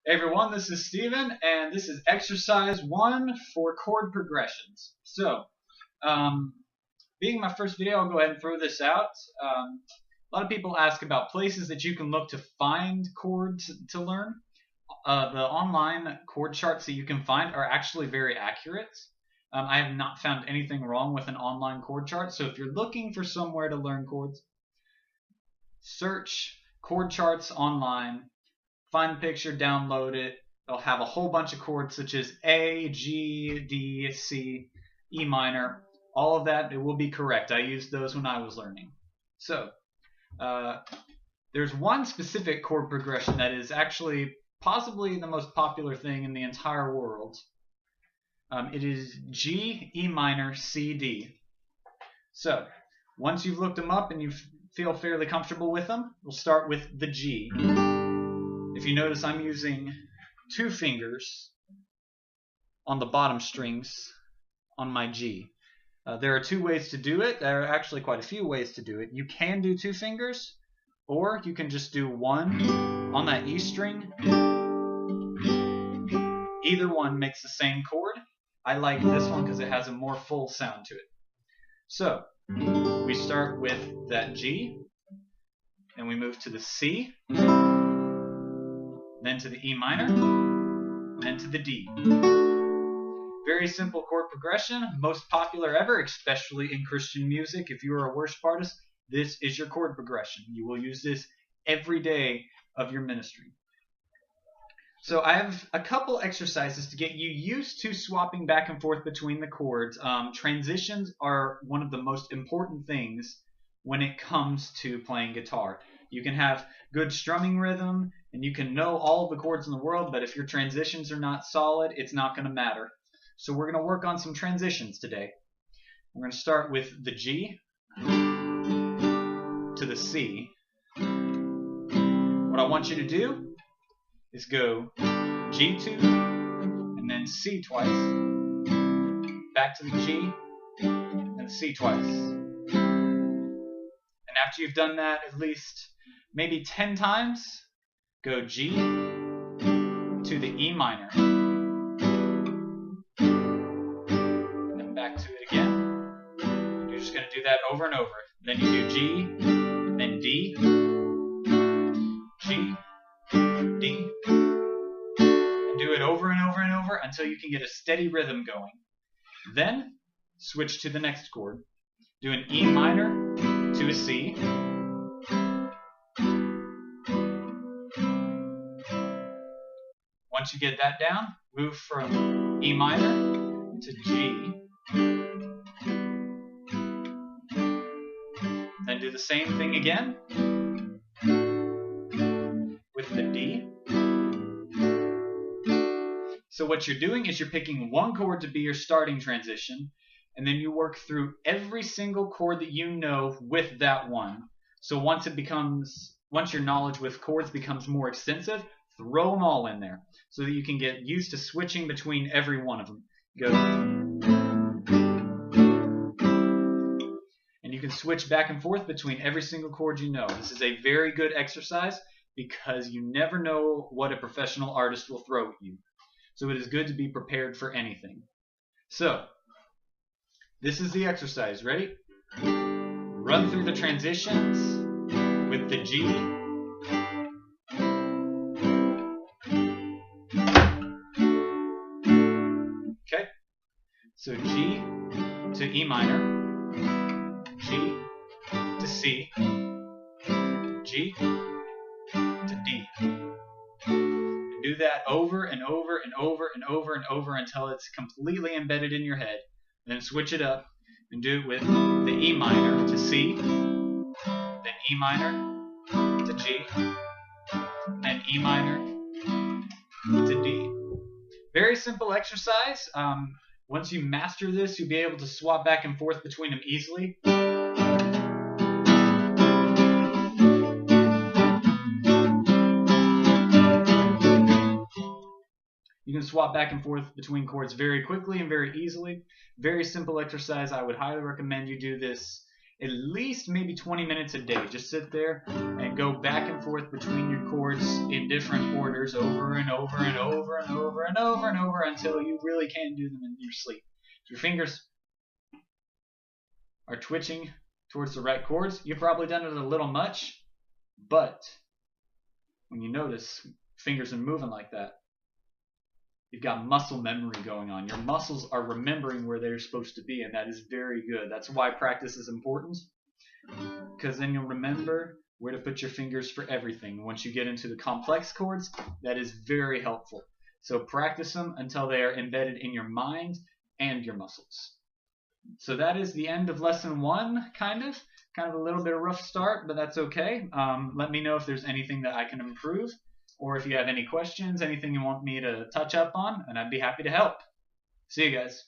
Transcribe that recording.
Hey everyone, this is Steven, and this is exercise 1 for chord progressions. So, um, being my first video, I'll go ahead and throw this out. A lot of people ask about places that you can look to find chords to learn. The online chord charts that you can find are actually very accurate. I have not found anything wrong with an online chord chart, so if you're looking for somewhere to learn chords, search chord charts online. Find the picture, download it. They'll have a whole bunch of chords such as A, G, D, C, E minor. All of that, it will be correct. I used those when I was learning. So, there's one specific chord progression that is actually possibly the most popular thing in the entire world. It is G, E minor, C, D. So, once you've looked them up and you feel fairly comfortable with them, we'll start with the G. If you notice, I'm using 2 fingers on the bottom strings on my G. There are 2 ways to do it. There are actually quite a few ways to do it. You can do 2 fingers, or you can just do 1 on that E string. Either one makes the same chord. I like this one because it has a more full sound to it. So, we start with that G, and we move to the C, then to the E minor, then to the D. Very simple chord progression, most popular ever, especially in Christian music. If you are a worship artist, this is your chord progression. You will use this every day of your ministry. So I have a couple exercises to get you used to swapping back and forth between the chords. Transitions are one of the most important things when it comes to playing guitar. You can have good strumming rhythm, and you can know all of the chords in the world, but if your transitions are not solid, it's not going to matter. So we're going to work on some transitions today. We're going to start with the G to the C. What I want you to do is go G2 and then C twice, back to the G and C twice. And after you've done that at least maybe 10 times, go G to the E minor, and then back to it again. You're just going to do that over and over. Then you do G, then D, G, D, and do it over and over and over until you can get a steady rhythm going. Then switch to the next chord. Do an E minor to a C, once you get that down, move from E minor to G. Then do the same thing again with the D. So what you're doing is you're picking one chord to be your starting transition, and then you work through every single chord that you know with that one. So once your knowledge with chords becomes more extensive, throw them all in there so that you can get used to switching between every one of them. Go. And you can switch back and forth between every single chord you know. This is a very good exercise because you never know what a professional artist will throw at you. So it is good to be prepared for anything. So, this is the exercise. Ready? Run through the transitions with the G. Okay? So G to E minor, G to C, G to D. And do that over and over and over and over and over until it's completely embedded in your head. Then switch it up and do it with the E minor to C, then E minor to G, then E minor to D. Very simple exercise. Once you master this, you'll be able to swap back and forth between them easily. You can swap back and forth between chords very quickly and very easily. Very simple exercise. I would highly recommend you do this at least maybe 20 minutes a day. Just sit there and go back and forth between your chords in different orders over and over and over and over and over and over until you really can't do them in your sleep. If your fingers are twitching towards the right chords, you've probably done it a little much, but when you notice fingers are moving like that, you've got muscle memory going on. Your muscles are remembering where they're supposed to be, and that is very good. That's why practice is important, because then you'll remember where to put your fingers for everything. Once you get into the complex chords, that is very helpful. So practice them until they are embedded in your mind and your muscles. So that is the end of lesson 1, kind of a little bit of a rough start, but that's okay. Let me know if there's anything that I can improve, or if you have any questions, anything you want me to touch up on, and I'd be happy to help. See you guys.